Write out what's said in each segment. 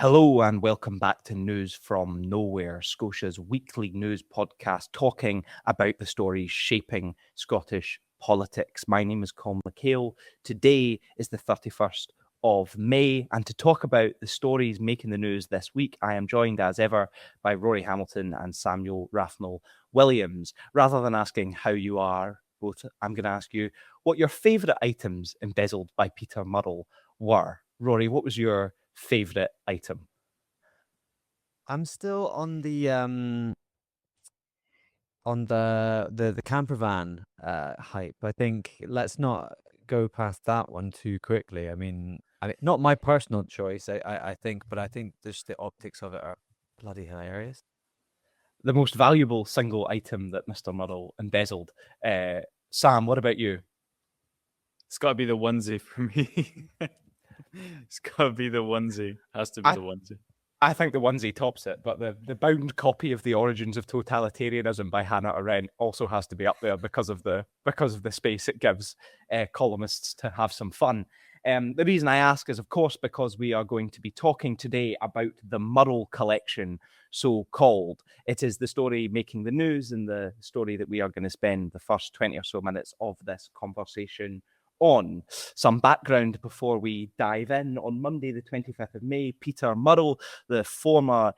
Hello and welcome back to News from Nowhere, Scotia's weekly news podcast talking about the stories shaping Scottish politics. My name is Coll McCail. Today is the 31st of May, and to talk about the stories making the news this week, I am joined as ever by Rory Hamilton and Samuel Rafanell-Williams. Rather than asking how you are both, I'm going to ask you what your favourite items embezzled by Peter Murrell were. Rory, what was your favourite item? I'm still on the camper van hype. I think let's not go past that one too quickly. I mean, not my personal choice, I think, but I think just the optics of it are bloody hilarious. The most valuable single item that Mr. Murrell embezzled. Sam, what about you? It's got to be the onesie for me. It's got to be the onesie. Has to be the onesie. I think the onesie tops it, but the bound copy of The Origins of Totalitarianism by Hannah Arendt also has to be up there because of the space it gives columnists to have some fun. The reason I ask is, of course, because we are going to be talking today about the Murrell collection, so called. It is the story making the news and the story that we are going to spend the first 20 or so minutes of this conversation on. Some background before we dive in. On Monday, the 25th of May, Peter Murrell, the former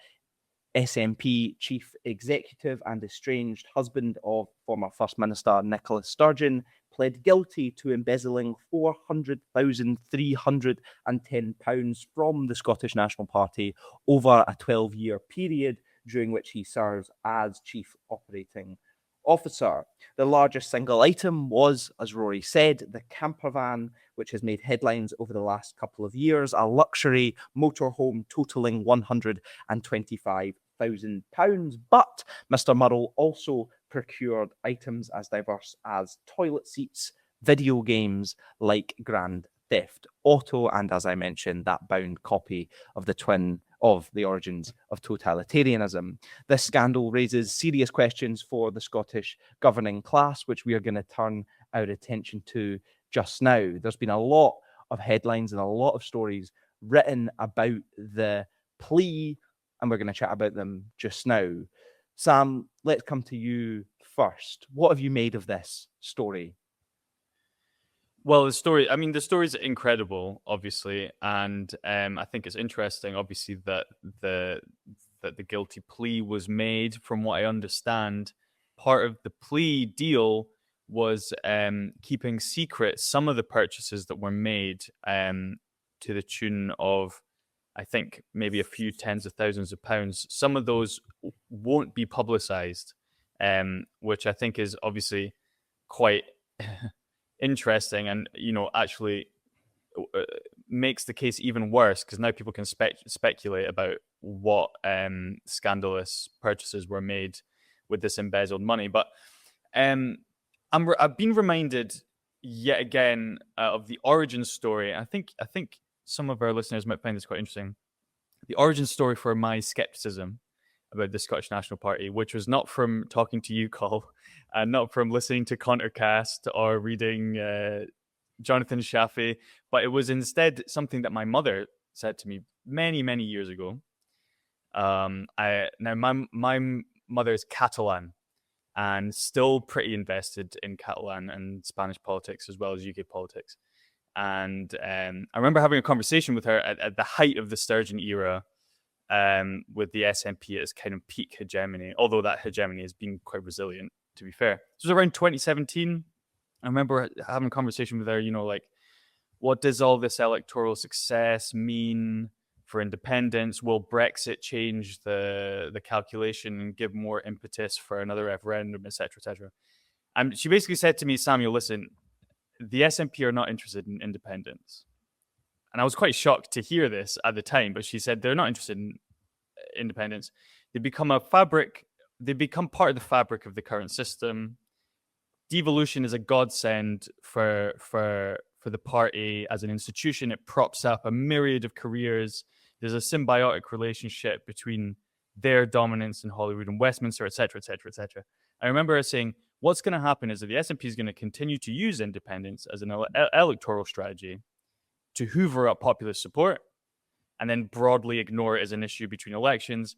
SNP chief executive and estranged husband of former First Minister Nicola Sturgeon, pled guilty to embezzling £400,310 from the Scottish National Party over a 12-year period during which he serves as chief operating officer. The largest single item was, as Rory said, the camper van, which has made headlines over the last couple of years, a luxury motorhome totaling £125,000. But Mr. Murrell also procured items as diverse as toilet seats, video games like Grand Theft Auto, and as I mentioned, that bound copy of The Origins of Totalitarianism. This scandal raises serious questions for the Scottish governing class, which we are going to turn our attention to just now. There's been a lot of headlines and a lot of stories written about the plea, and we're going to chat about them just now. Sam, let's come to you first. What have you made of this story? Well, the story's incredible, obviously, and I think it's interesting, obviously, that the guilty plea was made. From what I understand, part of the plea deal was keeping secret some of the purchases that were made to the tune of, I think, maybe a few tens of thousands of pounds. Some of those won't be publicized, which I think is obviously quite interesting, and actually makes the case even worse, because now people can speculate about what scandalous purchases were made with this embezzled money. But I've been reminded yet again of the origin story. I think some of our listeners might find this quite interesting. The origin story for my skepticism about the Scottish National Party, which was not from talking to you, Coll, and not from listening to Contercast or reading Jonathan Shafi, but it was instead something that my mother said to me many, many years ago. My mother is Catalan and still pretty invested in Catalan and Spanish politics as well as UK politics. And I remember having a conversation with her at the height of the Sturgeon era, with the SNP at its kind of peak hegemony, although that hegemony has been quite resilient, to be fair. This was around 2017. I remember having a conversation with her, like, what does all this electoral success mean for independence? Will Brexit change the calculation and give more impetus for another referendum, etc., etc.? And she basically said to me, Samuel, listen, the SNP are not interested in independence. And I was quite shocked to hear this at the time, but she said they're not interested in independence. They become part of the fabric of the current system. Devolution is a godsend for the party as an institution. It props up a myriad of careers. There's a symbiotic relationship between their dominance in Holyrood and Westminster, etc., etc., etc. I remember her saying, what's going to happen is that the SNP is going to continue to use independence as an electoral strategy to hoover up popular support, and then broadly ignore it as an issue between elections.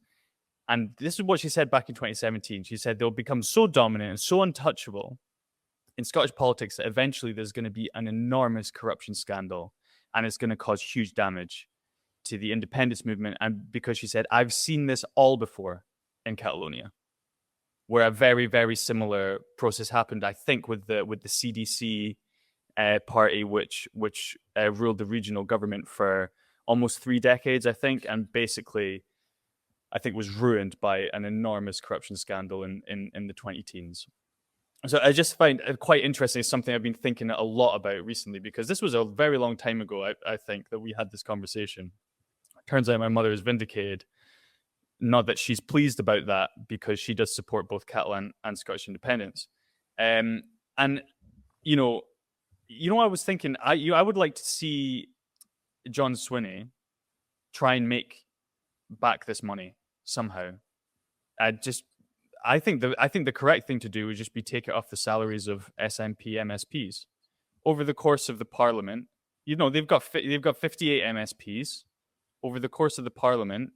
And this is what she said back in 2017. She said they'll become so dominant and so untouchable in Scottish politics that eventually there's going to be an enormous corruption scandal, and it's going to cause huge damage to the independence movement. And because she said, I've seen this all before in Catalonia, where a very, very similar process happened, I think, with the CDC party, which ruled the regional government for almost 3 decades, I think, and basically, I think, was ruined by an enormous corruption scandal in the 2010s. So I just find it quite interesting. It's something I've been thinking a lot about recently, because this was a very long time ago, I think, that we had this conversation. Turns out my mother is vindicated. Not that she's pleased about that, because she does support both Catalan and Scottish independence. And you know, I was thinking, I would like to see John Swinney try and make back this money somehow. I think the correct thing to do would just be take it off the salaries of SNP MSPs over the course of the Parliament. You know, they've got 58 MSPs. Over the course of the Parliament,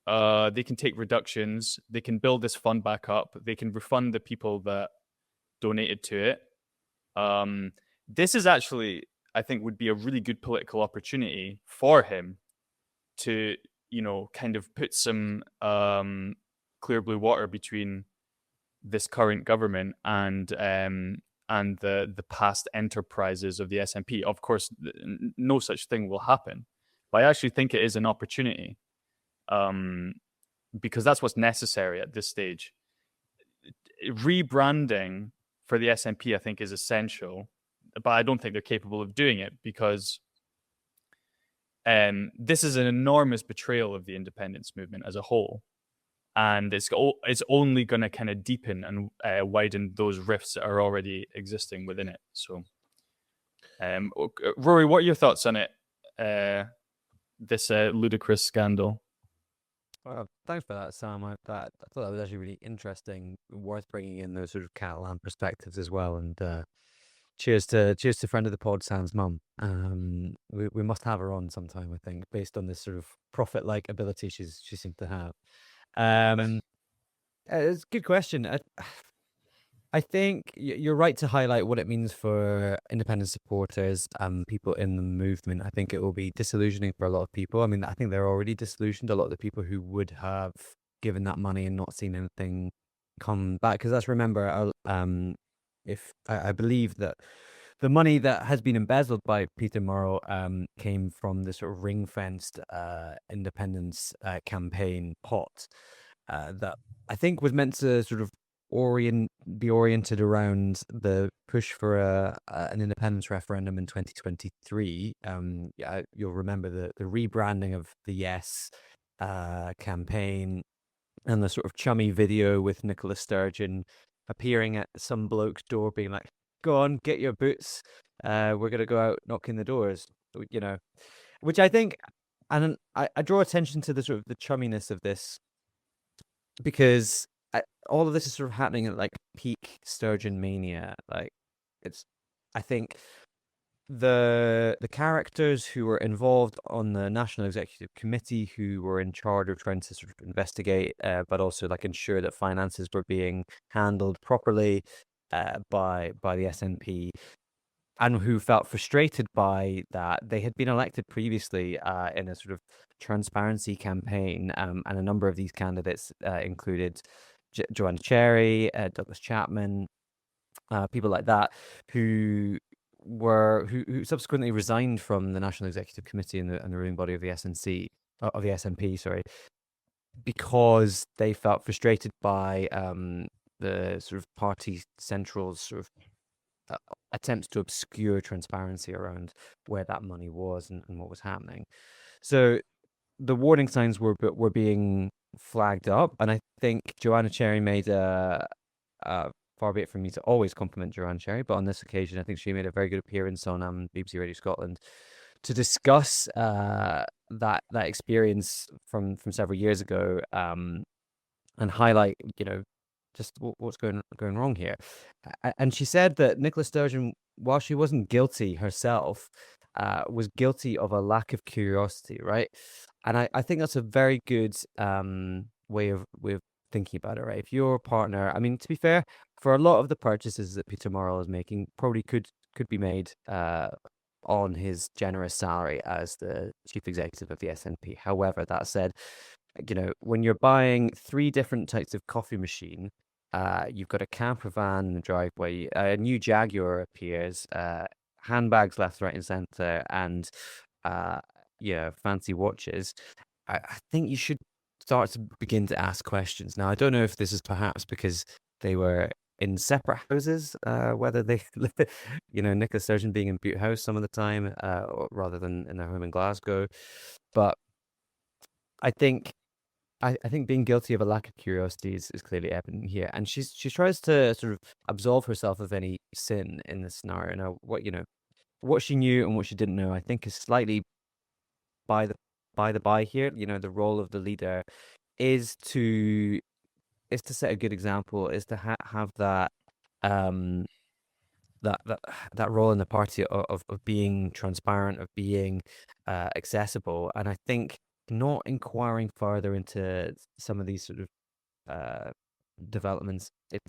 they can take reductions. They can build this fund back up. They can refund the people that donated to it. This is actually, I think, would be a really good political opportunity for him to, you know, kind of put some clear blue water between this current government and the past enterprises of the SNP. Of course, no such thing will happen, but I actually think it is an opportunity, because that's what's necessary at this stage. Rebranding for the SNP, I think, is essential, but I don't think they're capable of doing it, because this is an enormous betrayal of the independence movement as a whole. And it's only going to kind of deepen and widen those rifts that are already existing within it. So, Rory, what are your thoughts on it? This ludicrous scandal. Well, thanks for that, Sam. I thought that was actually really interesting, worth bringing in those sort of Catalan perspectives as well. And cheers to friend of the pod, Sam's mum. We must have her on sometime, I think, based on this sort of prophet-like ability she seems to have. It's a good question. I think you're right to highlight what it means for independent supporters and people in the movement. I think it will be disillusioning for a lot of people. I mean, I think they're already disillusioned, a lot of the people who would have given that money and not seen anything come back. Because let's remember, if I believe that the money that has been embezzled by Peter Murrell came from the sort of ring-fenced independence campaign pot that I think was meant to sort of be oriented around the push for an independence referendum in 2023. You'll remember the rebranding of the Yes campaign and the sort of chummy video with Nicola Sturgeon appearing at some bloke's door being like, go on, get your boots. We're going to go out knocking the doors, you know, which I think, and I draw attention to the sort of the chumminess of this, because all of this is sort of happening at like peak Sturgeon mania. Like I think the characters who were involved on the National Executive Committee, who were in charge of trying to sort of investigate, but also like ensure that finances were being handled properly by the SNP, and who felt frustrated by that. They had been elected previously in a sort of transparency campaign, and a number of these candidates included Joanna Cherry, Douglas Chapman, people like that, who subsequently resigned from the National Executive Committee and the ruling body of the SNP, sorry, because they felt frustrated by the sort of party central's sort of attempts to obscure transparency around where that money was and what was happening. So the warning signs were being flagged up, and I think Joanna Cherry made far be it from me to always compliment Joanna Cherry, but on this occasion I think she made a very good appearance on BBC Radio Scotland to discuss that experience from several years ago, and highlight, you know, just what's going wrong here. And she said that Nicola Sturgeon, while she wasn't guilty herself, was guilty of a lack of curiosity, right? And I think that's a very good way of thinking about it, right? If your partner, I mean, to be fair, for a lot of the purchases that Peter Murrell is making, probably could be made on his generous salary as the chief executive of the SNP. However, that said, when you're buying 3 different types of coffee machine, you've got a camper van in the driveway, a new Jaguar appears, handbags left, right, and center, and fancy watches. I think you should start to begin to ask questions. Now, I don't know if this is perhaps because they were in separate houses, whether they, Nicola Sturgeon being in Butte House some of the time, rather than in their home in Glasgow. But I think being guilty of a lack of curiosity is clearly evident here, and she tries to sort of absolve herself of any sin in this scenario. Now, what she knew and what she didn't know, I think, is slightly by the by here. The role of the leader is to set a good example, is to have that that role in the party of being transparent, of being accessible, and I think not inquiring further into some of these sort of developments, it's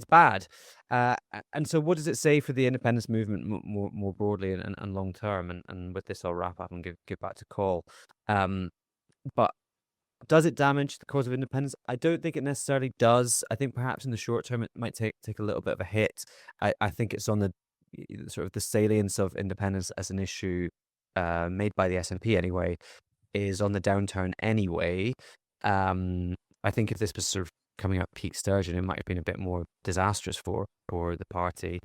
bad. And so what does it say for the independence movement more broadly and long term? And with this, I'll wrap up and give back to Coll. But does it damage the cause of independence? I don't think it necessarily does. I think perhaps in the short term it might take a little bit of a hit. I think it's on the sort of the salience of independence as an issue made by the SNP anyway, is on the downturn anyway. I think if this was sort of coming up peak Sturgeon, it might have been a bit more disastrous for the party.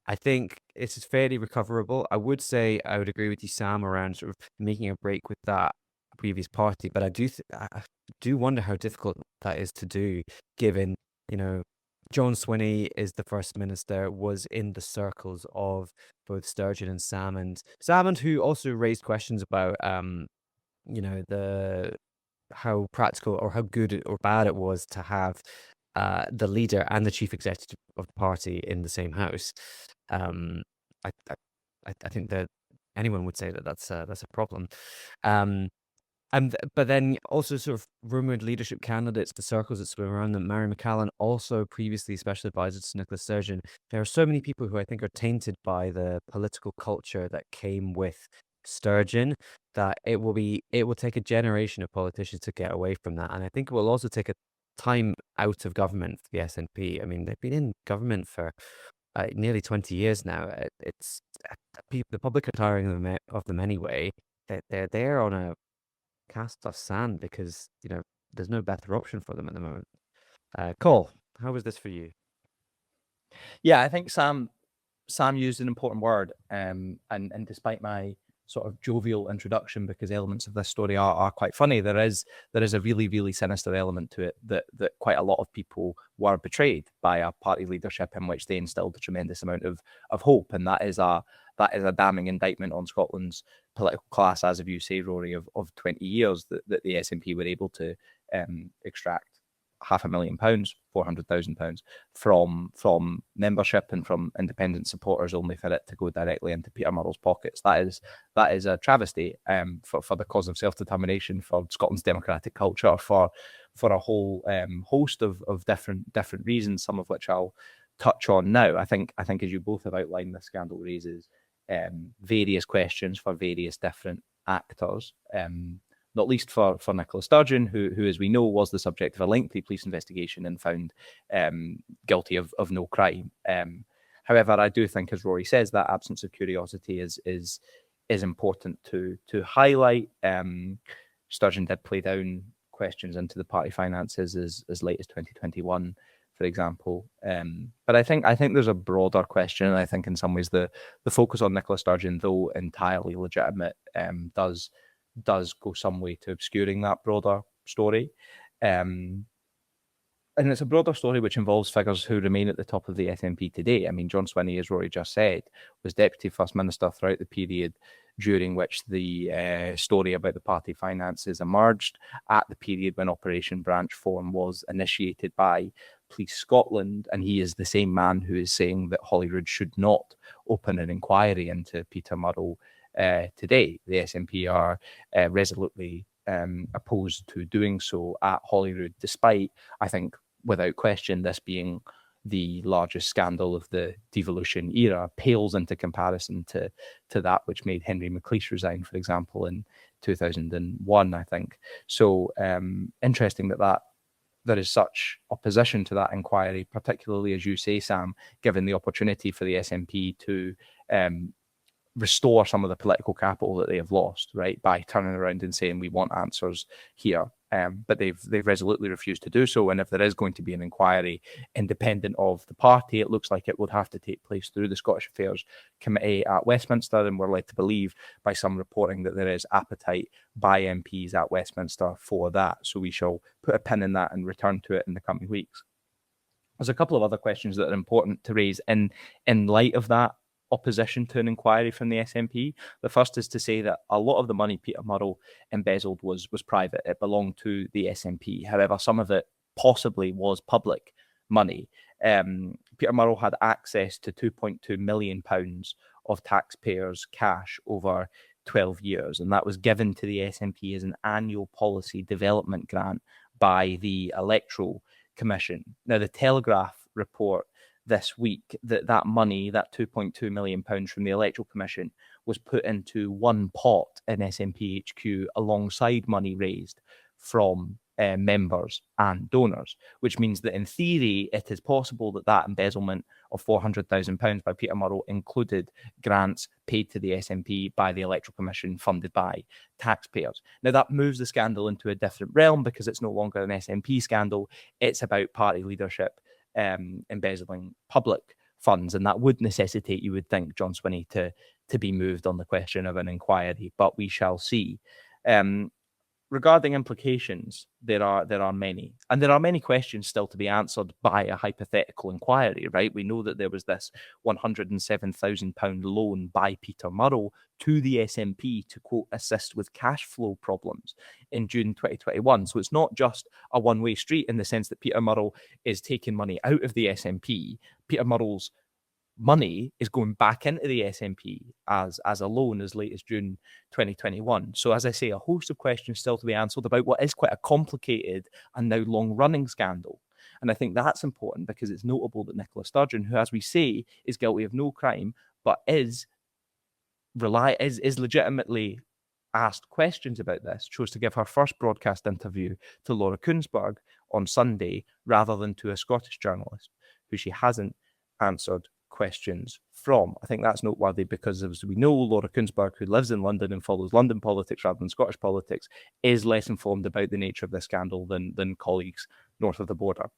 I think it's fairly recoverable. I would agree with you, Sam, around sort of making a break with that previous party, but I do wonder how difficult that is to do, given John Swinney is the first minister, was in the circles of both Sturgeon and Salmond, who also raised questions about how practical or how good or bad it was to have the leader and the chief executive of the party in the same house. I think that anyone would say that that's a problem. But then also sort of rumoured leadership candidates, the circles that swim around them. Mary McCallan, also previously special advisor to Nicola Sturgeon. There are so many people who I think are tainted by the political culture that came with Sturgeon, that it will take a generation of politicians to get away from that. And I think it will also take a time out of government for the SNP. I mean, they've been in government for nearly 20 years now. It's the public are tiring of them anyway. They're there on a cast off sand because there's no better option for them at the moment. Coll, how was this for you? Yeah, I think Sam used an important word, and despite my sort of jovial introduction, because elements of this story are quite funny, there is a really, really sinister element to it that quite a lot of people were betrayed by a party leadership in which they instilled a tremendous amount of hope, and that is a damning indictment on Scotland's political class, as of you say, Rory, of 20 years that the SNP were able to extract £500,000, £400,000 from membership and from independent supporters, only for it to go directly into Peter Murrell's pockets. That is a travesty for the cause of self-determination, for Scotland's democratic culture, for a whole host of different reasons, some of which I'll touch on now. I think as you both have outlined, the scandal raises various questions for various different actors, not least for Nicola Sturgeon, who, as we know, was the subject of a lengthy police investigation and found guilty of no crime. However, I do think, as Rory says, that absence of curiosity is important to highlight. Sturgeon did play down questions into the party finances as late as 2021, for example. But I think there's a broader question, and I think in some ways the focus on Nicola Sturgeon, though entirely legitimate, does go some way to obscuring that broader story. And it's a broader story which involves figures who remain at the top of the SNP today. I mean, John Swinney, as Rory just said, was Deputy First Minister throughout the period during which the story about the party finances emerged, at the period when Operation Branch Form was initiated by Police Scotland, and he is the same man who is saying that Holyrood should not open an inquiry into Peter Murrell today. The SNP are resolutely opposed to doing so at Holyrood, despite, I think, without question, this being the largest scandal of the devolution era, pales into comparison to that which made Henry McLeish resign, for example, in 2001, I think. So interesting that there is such opposition to that inquiry, particularly, as you say, Sam, given the opportunity for the SNP to restore some of the political capital that they have lost, right, by turning around and saying we want answers here. But they've resolutely refused to do so. And if there is going to be an inquiry independent of the party, it looks like it would have to take place through the Scottish Affairs Committee at Westminster. And we're led to believe by some reporting that there is appetite by MPs at Westminster for that. So we shall put a pin in that and return to it in the coming weeks. There's a couple of other questions that are important to raise in light of that opposition to an inquiry from the SNP. The first is to say that a lot of the money Peter Murrell embezzled was private. It belonged to the SNP. However, some of it possibly was public money. Peter Murrell had access to £2.2 million of taxpayers' cash over 12 years, and that was given to the SNP as an annual policy development grant by the Electoral Commission. Now, the Telegraph report this week that money, that £2.2 million from the Electoral Commission, was put into one pot in SNP HQ alongside money raised from members and donors, which means that in theory it is possible that embezzlement of £400,000 by Peter Murrell included grants paid to the SNP by the Electoral Commission funded by taxpayers. Now that moves the scandal into a different realm because it's no longer an SNP scandal, it's about party leadership embezzling public funds, and that would necessitate, you would think, John Swinney to be moved on the question of an inquiry, but we shall see. Regarding implications, there are many, and there are many questions still to be answered by a hypothetical inquiry, right? We know that there was this £107,000 loan by Peter Murrell to the SNP to, quote, assist with cash flow problems in June 2021. So it's not just a one-way street in the sense that Peter Murrell is taking money out of the SNP. Peter Murrell's money is going back into the SNP as a loan as late as June 2021. So as I say, a host of questions still to be answered about what is quite a complicated and now long-running scandal. And I think that's important because it's notable that Nicola Sturgeon, who, as we say, is guilty of no crime, but is legitimately asked questions about this, chose to give her first broadcast interview to Laura Kuenssberg on Sunday rather than to a Scottish journalist who she hasn't answered questions from. I think that's noteworthy because, as we know, Laura Kuenssberg, who lives in London and follows London politics rather than Scottish politics, is less informed about the nature of this scandal than colleagues north of the border.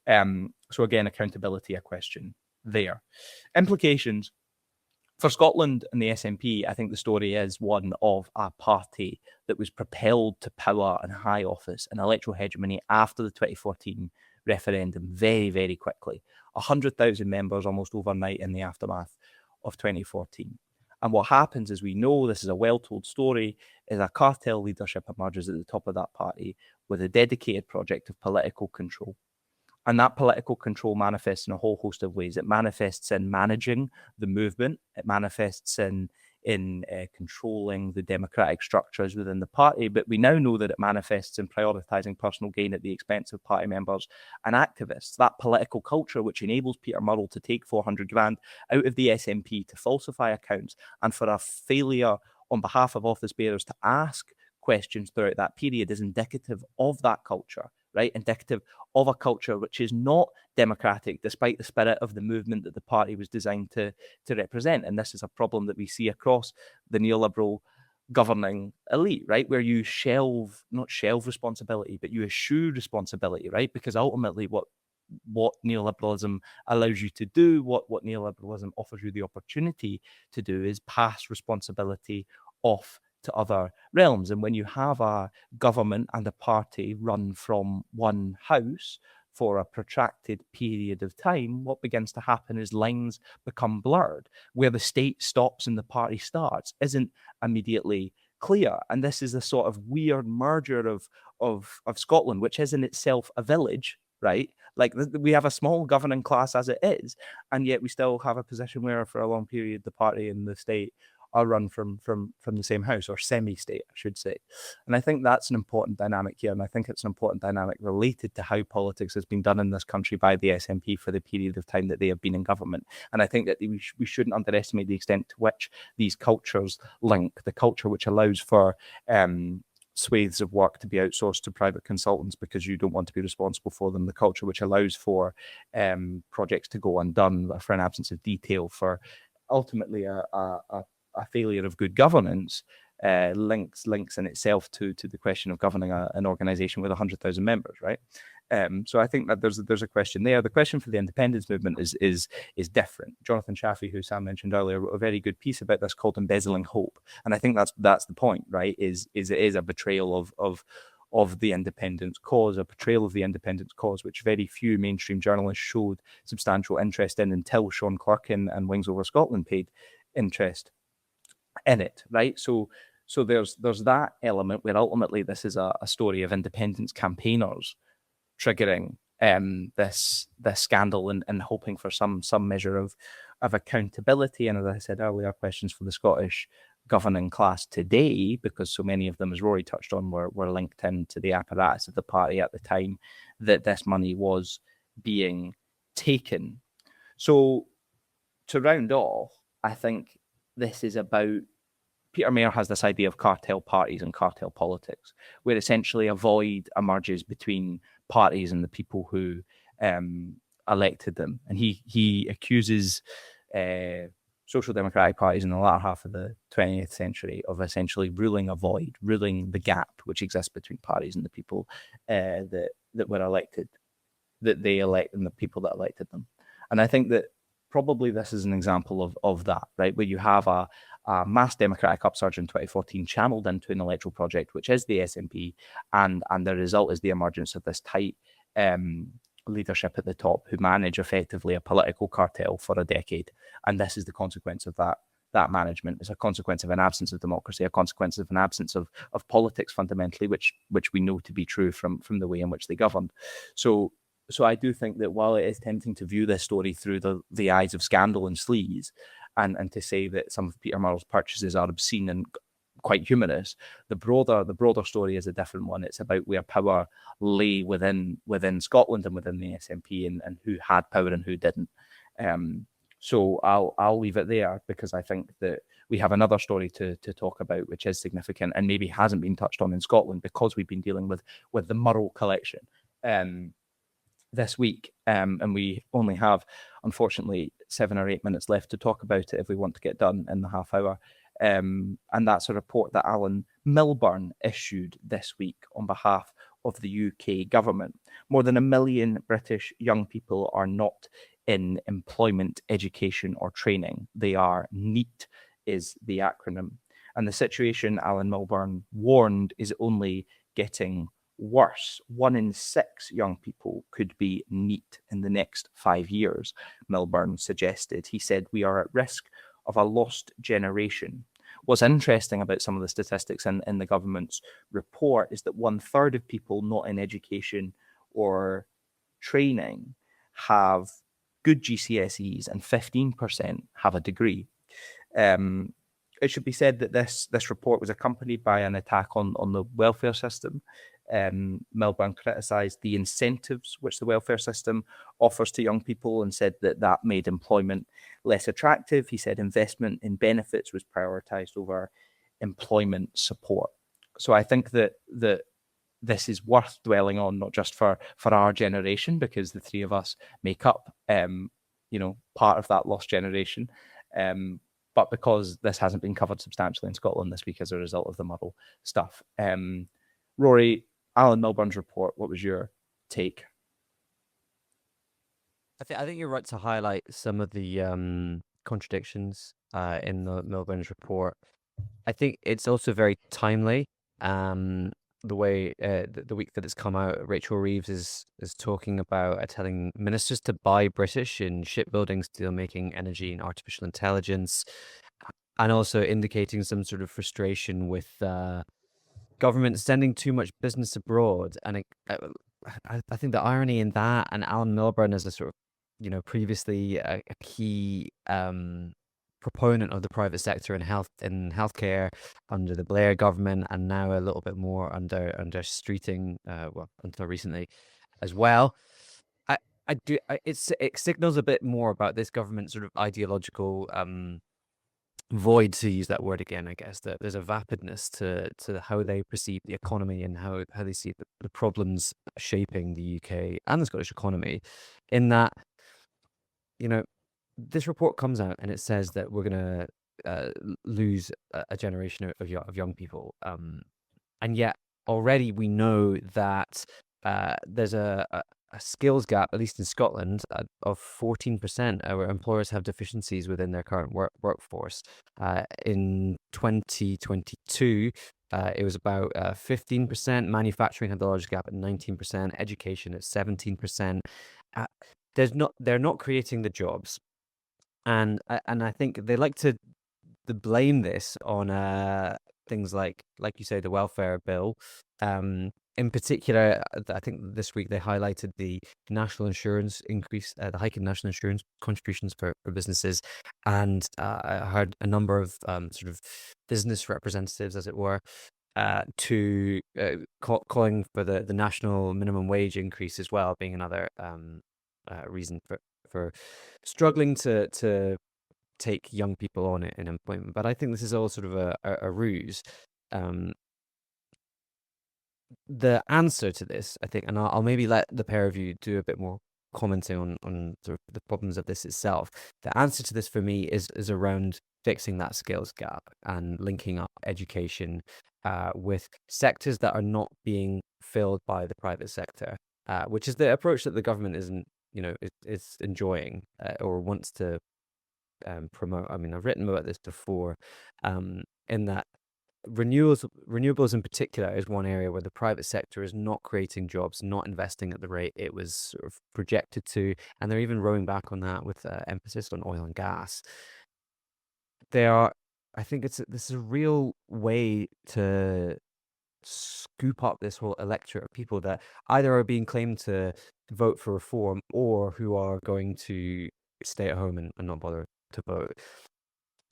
So again, accountability a question there. Implications for Scotland and the SNP. I think the story is one of a party that was propelled to power and high office and electoral hegemony after the 2014 referendum very, very quickly. 100,000 members almost overnight in the aftermath of 2014. And what happens, as we know, this is a well-told story, is a cartel leadership emerges at the top of that party with a dedicated project of political control. And that political control manifests in a whole host of ways. It manifests in managing the movement. It manifests in controlling the democratic structures within the party. But we now know that it manifests in prioritising personal gain at the expense of party members and activists. That political culture which enables Peter Murrell to take 400 grand out of the SNP to falsify accounts and for a failure on behalf of office bearers to ask questions throughout that period is indicative of that culture, right? Indicative of a culture which is not democratic, despite the spirit of the movement that the party was designed to represent. And this is a problem that we see across the neoliberal governing elite, right? Where you not shelve responsibility, but you eschew responsibility, right? Because ultimately what neoliberalism allows you to do, what neoliberalism offers you the opportunity to do, is pass responsibility off to other realms. And when you have a government and a party run from one house for a protracted period of time, what begins to happen is lines become blurred. Where the state stops and the party starts isn't immediately clear. And this is a sort of weird merger of Scotland, which is in itself a village, right? Like we have a small governing class as it is, and yet we still have a position where for a long period the party and the state are run from the same house, or semi-state, I should say. And I think that's an important dynamic here, and I think it's an important dynamic related to how politics has been done in this country by the SNP for the period of time that they have been in government. And I think that we shouldn't underestimate the extent to which these cultures link, the culture which allows for swathes of work to be outsourced to private consultants because you don't want to be responsible for them, the culture which allows for projects to go undone for an absence of detail, for ultimately a failure of good governance, links in itself to the question of governing an organisation with 100,000 members, right? So I think that there's a question there. The question for the independence movement is different. Jonathan Chaffee, who Sam mentioned earlier, wrote a very good piece about this called "Embezzling Hope," and I think that's the point, right? It is a betrayal of the independence cause, a betrayal of the independence cause, which very few mainstream journalists showed substantial interest in until Sean Clerkin and Wings Over Scotland paid interest in it, right? So there's that element where ultimately this is a story of independence campaigners triggering this scandal and hoping for some measure of accountability. And as I said earlier, questions for the Scottish governing class today, because so many of them, as Rory touched on, were linked into the apparatus of the party at the time that this money was being taken. So to round off, I think this is about, Peter Mayer has this idea of cartel parties and cartel politics, where essentially a void emerges between parties and the people who elected them. And he accuses social democratic parties in the latter half of the 20th century of essentially ruling a void, ruling the gap which exists between parties and the people that were elected, that they elect, and the people that elected them. And I think that probably this is an example of that, right? Where you have a mass democratic upsurge in 2014 channeled into an electoral project, which is the SNP, and the result is the emergence of this tight leadership at the top who manage effectively a political cartel for a decade. And this is the consequence of that management. It's a consequence of an absence of democracy, a consequence of an absence of politics fundamentally, which we know to be true from the way in which they governed. So I do think that while it is tempting to view this story through the eyes of scandal and sleaze, and to say that some of Peter Murrell's purchases are obscene and quite humorous, the broader story is a different one. It's about where power lay within Scotland and within the SNP, and who had power and who didn't. So I'll leave it there, because I think that we have another story to talk about, which is significant and maybe hasn't been touched on in Scotland, because we've been dealing with the Murrell collection this week, and we only have, unfortunately, 7 or 8 minutes left to talk about it if we want to get done in the half hour. And that's a report that Alan Milburn issued this week on behalf of the UK government. More than 1 million British young people are not in employment, education, or training. They are NEET, is the acronym. And the situation, Alan Milburn warned, is only getting worse. 1 in 6 young people could be NEET in the next 5 years, Milburn suggested. He said, "We are at risk of a lost generation." What's interesting about some of the statistics in the government's report is that 1/3 of people not in education or training have good GCSEs and 15% have a degree. It should be said that this report was accompanied by an attack on the welfare system. Milburn criticised the incentives which the welfare system offers to young people and said that made employment less attractive. He said investment in benefits was prioritised over employment support. So I think that this is worth dwelling on, not just for our generation, because the three of us make up part of that lost generation, but because this hasn't been covered substantially in Scotland this week as a result of the Murrell stuff. Rory, Alan Milburn's report, what was your take? I think you're right to highlight some of the contradictions in the Milburn's report. I think it's also very timely. The way the week that it's come out, Rachel Reeves is talking about telling ministers to buy British in shipbuilding, steelmaking, energy, and artificial intelligence, and also indicating some sort of frustration with government sending too much business abroad. And I think the irony in that, and Alan Milburn as a sort of, previously a key proponent of the private sector in healthcare under the Blair government, and now a little bit more under Streeting, until recently as well. It signals a bit more about this government's sort of ideological void, to use that word again, I guess, that there's a vapidness to how they perceive the economy and how they see the problems shaping the UK and the Scottish economy, in that, this report comes out and it says that we're going to lose a generation of young people. And yet already we know that there's a skills gap, at least in Scotland, of 14%, where employers have deficiencies within their current workforce. In 2022, it was about 15%. Manufacturing had the largest gap at 19%. Education at 17%. They're not creating the jobs, and I think they like to blame this on things like you say, the welfare bill. In particular, I think this week they highlighted the national insurance increase, the hike in national insurance contributions for businesses, and I heard a number of sort of business representatives, as it were, calling for the national minimum wage increase as well, being another reason for struggling to take young people on in employment. But I think this is all sort of a ruse. The answer to this, I think, and I'll maybe let the pair of you do a bit more commenting on sort of the problems of this itself. The answer to this for me is around fixing that skills gap and linking up education with sectors that are not being filled by the private sector, which is the approach that the government is enjoying or wants to promote. I mean, I've written about this before, in that renewables in particular is one area where the private sector is not creating jobs, not investing at the rate it was sort of projected to, and they're even rowing back on that with emphasis on oil and gas. I think this is a real way to scoop up this whole electorate of people that either are being claimed to vote for reform or who are going to stay at home and not bother to vote,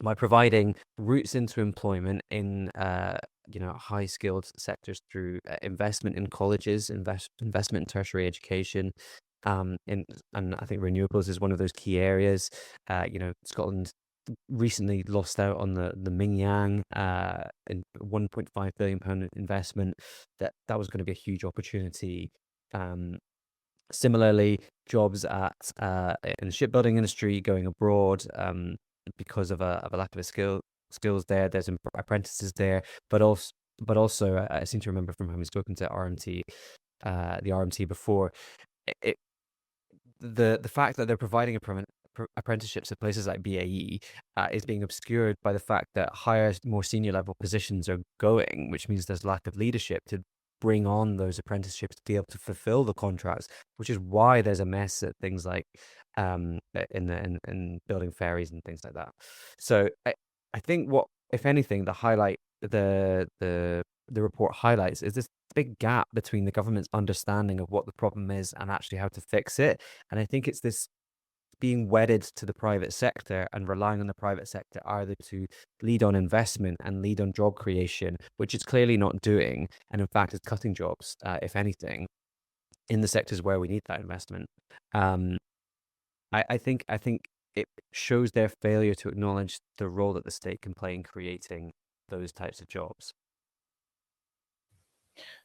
by providing routes into employment in high skilled sectors through investment in colleges, investment in tertiary education, and I think renewables is one of those key areas. Scotland recently lost out on the Mingyang in £1.5 billion investment. That was going to be a huge opportunity. Similarly, jobs in the shipbuilding industry going abroad, because of a lack of skills there. There's apprentices there, but also I seem to remember from having spoken to the RMT before, the fact that they're providing apprenticeships at places like BAE is being obscured by the fact that higher, more senior level positions are going, which means there's lack of leadership to bring on those apprenticeships to be able to fulfill the contracts, which is why there's a mess at things like in building ferries and things like that. So I think what, if anything, the report highlights is this big gap between the government's understanding of what the problem is and actually how to fix it. And I think it's this being wedded to the private sector and relying on the private sector either to lead on investment and lead on job creation, which it's clearly not doing, and in fact is cutting jobs, if anything, in the sectors where we need that investment. I think it shows their failure to acknowledge the role that the state can play in creating those types of jobs.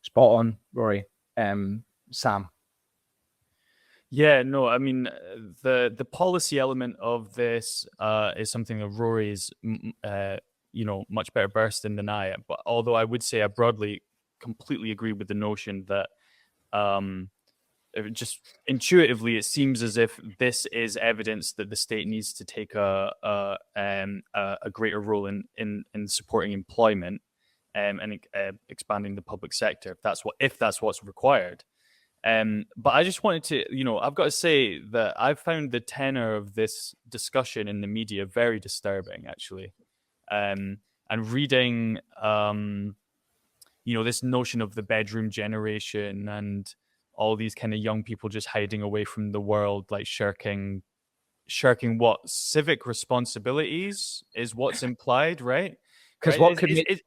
Spot on, Rory. Sam. Yeah, no, I mean, the policy element of this is something that Rory is, much better versed in than I am. But although I would say I broadly completely agree with the notion that just intuitively it seems as if this is evidence that the state needs to take a greater role in supporting employment and expanding the public sector if that's what's required. But I just wanted to, I've got to say that I've found the tenor of this discussion in the media very disturbing, actually. And reading, this notion of the bedroom generation and all these kind of young people just hiding away from the world, like shirking what civic responsibilities is what's implied, right? Because Right?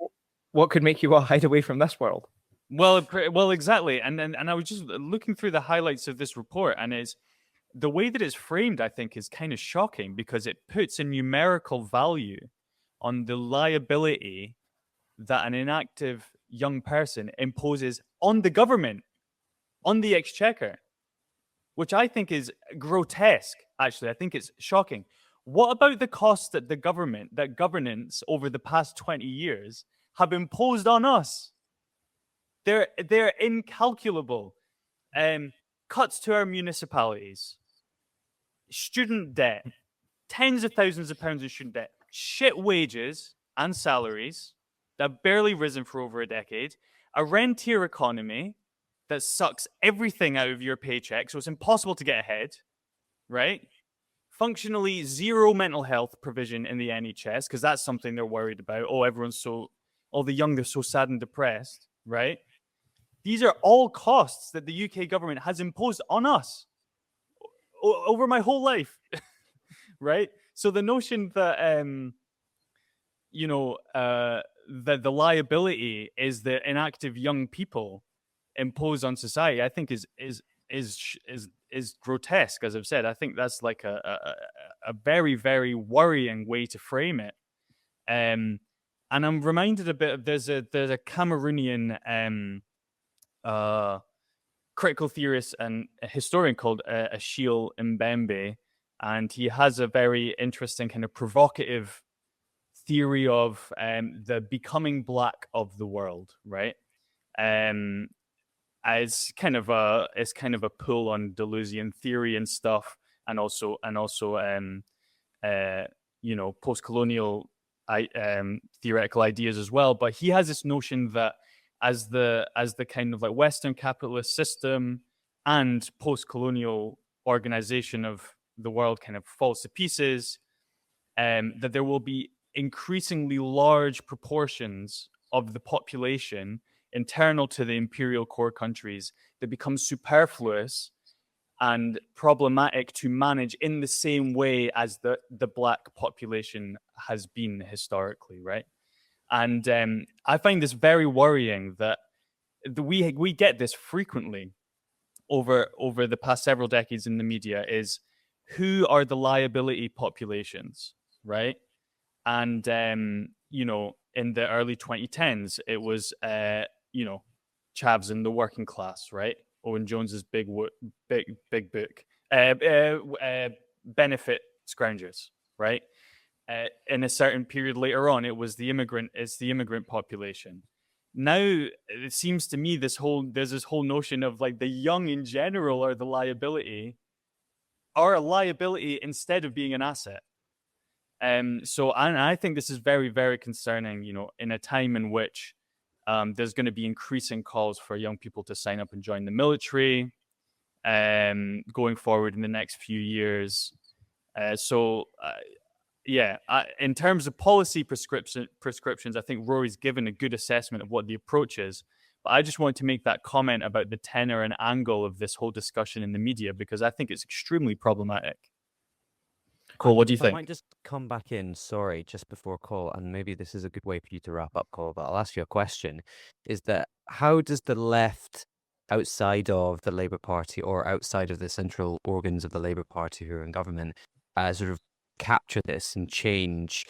what could make you want to hide away from this world? Well, exactly. And I was just looking through the highlights of this report, and it's the way that it's framed, I think, is kind of shocking because it puts a numerical value on the liability that an inactive young person imposes on the government, on the exchequer, which I think is grotesque, actually. I think it's shocking. What about the costs that the government, that governance over the past 20 years have imposed on us? They're incalculable. Cuts to our municipalities, student debt, tens of thousands of pounds of student debt, shit wages and salaries that have barely risen for over a decade, a rentier economy that sucks everything out of your paycheck, so it's impossible to get ahead, right? Functionally zero mental health provision in the NHS, because that's something they're worried about. Oh, all the young, they're so sad and depressed, right? These are all costs that the UK government has imposed on us over my whole life, right? So the notion that that the liability is the inactive young people impose on society, I think is grotesque. As I've said, I think that's like a very, very worrying way to frame it. And I'm reminded a bit of there's a Cameroonian critical theorist and a historian called Achille Mbembe, and he has a very interesting kind of provocative theory of the becoming black of the world, right? As kind of a pull on Deleuzian theory and stuff, and also post-colonial theoretical ideas as well. But he has this notion that as the kind of like Western capitalist system and post-colonial organization of the world kind of falls to pieces, that there will be increasingly large proportions of the population internal to the imperial core countries that become superfluous and problematic to manage in the same way as the black population has been historically, right? And I find this very worrying that we get this frequently over the past several decades in the media, is who are the liability populations, right? And in the early 2010s, it was chavs in the working class, right? Owen Jones's big book, benefit scroungers, right? In a certain period later on, it's the immigrant population. Now it seems to me there's this whole notion of like the young in general are a liability instead of being an asset. So I think this is very, very concerning, in a time in which there's going to be increasing calls for young people to sign up and join the military going forward in the next few years. In terms of policy prescriptions, I think Rory's given a good assessment of what the approach is. But I just wanted to make that comment about the tenor and angle of this whole discussion in the media, because I think it's extremely problematic. Coll, what do you think? I might just come back in, sorry, just before Coll, and maybe this is a good way for you to wrap up, Coll, but I'll ask you a question. Is that how does the left outside of the Labour Party or outside of the central organs of the Labour Party who are in government sort of capture this and change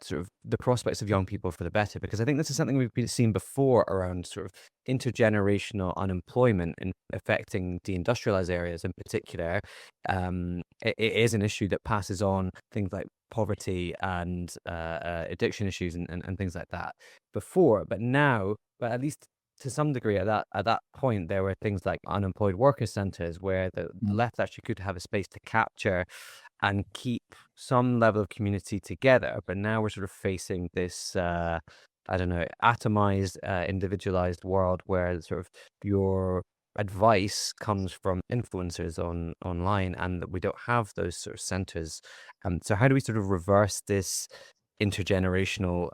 sort of the prospects of young people for the better? Because I think this is something we've seen before around sort of intergenerational unemployment and affecting deindustrialized areas in particular. It is an issue that passes on things like poverty and addiction issues and things like that before, but now, but at least to some degree at that point, there were things like unemployed worker centres where the left actually could have a space to capture and keep some level of community together. But now we're sort of facing this, atomized, individualized world where sort of your advice comes from influencers online, and that we don't have those sort of centers. So how do we sort of reverse this intergenerational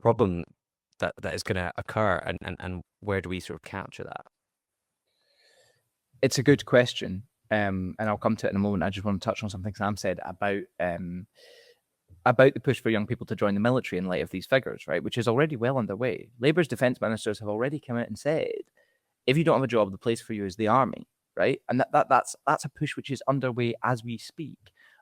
problem that is going to occur, and where do we sort of capture that? It's a good question, and I'll come to it in a moment. I just want to touch on something Sam said about the push for young people to join the military in light of these figures, right? Which is already well underway. Labour's defence ministers have already come out and said, if you don't have a job, the place for you is the army, right? And that's a push which is underway as we speak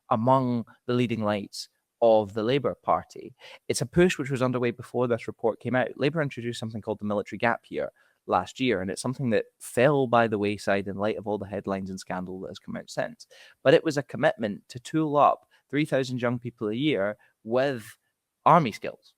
among the leading lights of the Labour Party. It's a push which was underway before this report came out. Labour introduced something called the military gap year last year, and it's something that fell by the wayside in light of all the headlines and scandal that has come out since. But it was a commitment to tool up 3,000 young people a year with army skills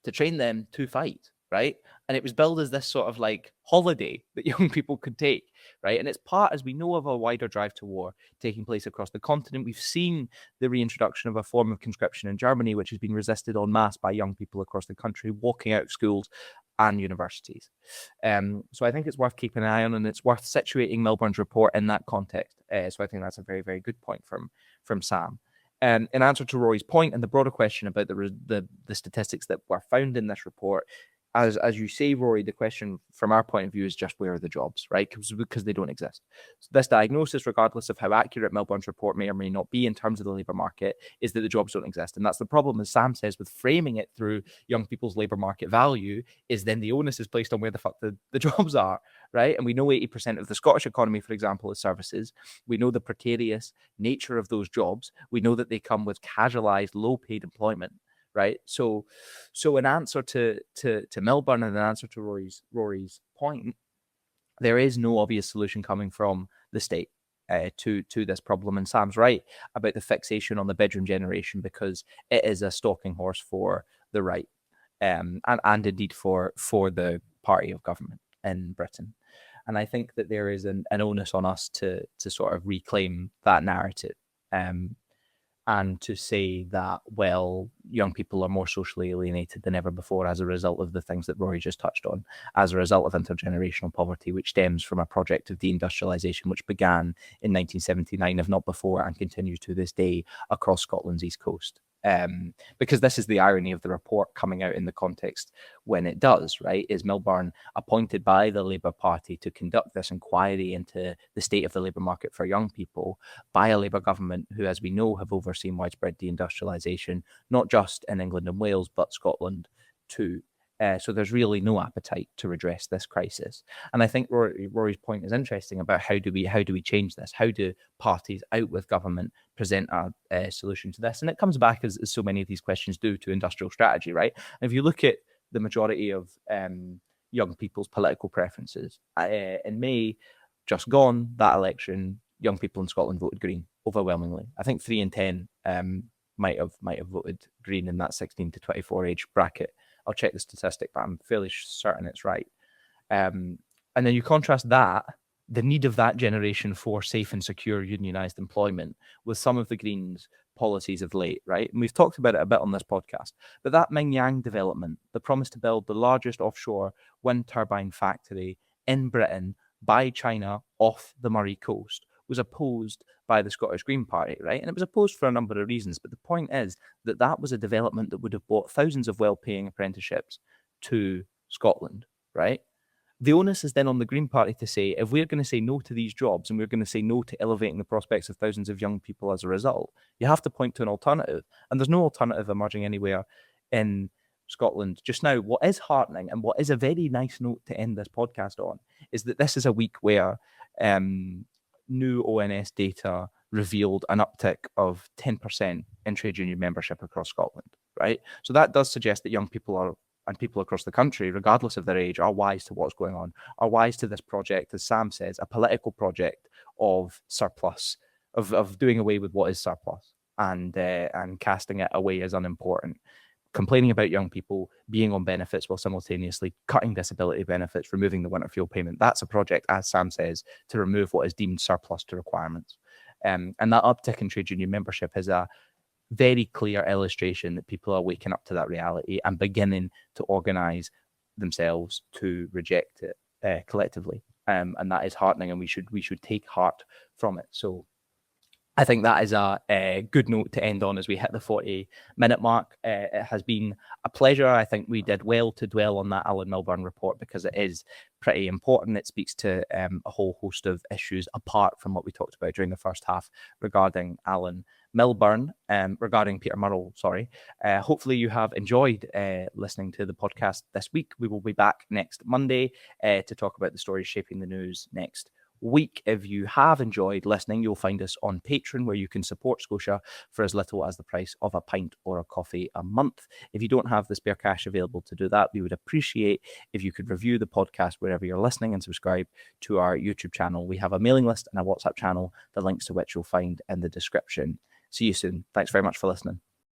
to train them to fight, right? And it was billed as this sort of like holiday that young people could take, right? And it's part, as we know, of a wider drive to war taking place across the continent. We've seen the reintroduction of a form of conscription in Germany, which has been resisted en masse by young people across the country, walking out of schools and universities. So I think it's worth keeping an eye on, and it's worth situating Milburn's report in that context. So I think that's a very, very good point from Sam. In answer to Rory's point and the broader question about the statistics that were found in this report, as you say, Rory, the question from our point of view is just where are the jobs, right? Because they don't exist. So this diagnosis, regardless of how accurate Milburn's report may or may not be in terms of the labour market, is that the jobs don't exist. And that's the problem, as Sam says, with framing it through young people's labour market value, is then the onus is placed on where the fuck the jobs are, right? And we know 80% of the Scottish economy, for example, is services. We know the precarious nature of those jobs. We know that they come with casualised, low-paid employment. Right, so in answer to Milburn and in answer to Rory's point, there is no obvious solution coming from the state to this problem. And Sam's right about the fixation on the bedroom generation, because it is a stalking horse for the right, and indeed for the party of government in Britain. And I think that there is an onus on us to sort of reclaim that narrative. And to say that, well, young people are more socially alienated than ever before as a result of the things that Rory just touched on, as a result of intergenerational poverty, which stems from a project of deindustrialisation which began in 1979, if not before, and continues to this day across Scotland's east coast. Because this is the irony of the report coming out in the context when it does, right? Is Milburn appointed by the Labour Party to conduct this inquiry into the state of the labour market for young people by a Labour government who, as we know, have overseen widespread deindustrialisation, not just in England and Wales, but Scotland too. So there's really no appetite to redress this crisis. And I think Rory's point is interesting about how do we change this? How do parties out with government present a solution to this? And it comes back, as so many of these questions do, to industrial strategy, right? And if you look at the majority of young people's political preferences, in May, just gone, that election, young people in Scotland voted Green overwhelmingly. I think 3 in 10 might have voted Green in that 16 to 24 age bracket. I'll check the statistic, but I'm fairly certain it's right. And then you contrast that, the need of that generation for safe and secure unionised employment, with some of the Greens' policies of late, right? And we've talked about it a bit on this podcast. But that Mingyang development, the promise to build the largest offshore wind turbine factory in Britain by China off the Murray coast, was opposed by the Scottish Green Party, right? And it was opposed for a number of reasons. But the point is that that was a development that would have brought thousands of well-paying apprenticeships to Scotland, right? The onus is then on the Green Party to say, if we're going to say no to these jobs and we're going to say no to elevating the prospects of thousands of young people as a result, you have to point to an alternative. And there's no alternative emerging anywhere in Scotland just now. What is heartening, and what is a very nice note to end this podcast on, is that this is a week where new ONS data revealed an uptick of 10% in trade union membership across Scotland, right? So that does suggest that young people and people across the country, regardless of their age, are wise to what's going on, are wise to this project, as Sam says, a political project of surplus, of doing away with what is surplus and casting it away as unimportant. Complaining about young people being on benefits while simultaneously cutting disability benefits, removing the winter fuel payment. That's a project, as Sam says, to remove what is deemed surplus to requirements. And that uptick in trade union membership is a very clear illustration that people are waking up to that reality and beginning to organise themselves to reject it collectively. And that is heartening, and we should take heart from it. So I think that is a good note to end on as we hit the 40-minute mark. It has been a pleasure. I think we did well to dwell on that Alan Milburn report because it is pretty important. It speaks to a whole host of issues apart from what we talked about during the first half regarding Alan Milburn, regarding Peter Murrell, sorry. Hopefully you have enjoyed listening to the podcast this week. We will be back next Monday to talk about the stories shaping the news next week. If you have enjoyed listening, you'll find us on Patreon, where you can support Scotia for as little as the price of a pint or a coffee a month. If you don't have the spare cash available to do that, we would appreciate if you could review the podcast wherever you're listening and subscribe to our YouTube channel. We have a mailing list and a WhatsApp channel, the links to which you'll find in the description. See you soon. Thanks very much for listening.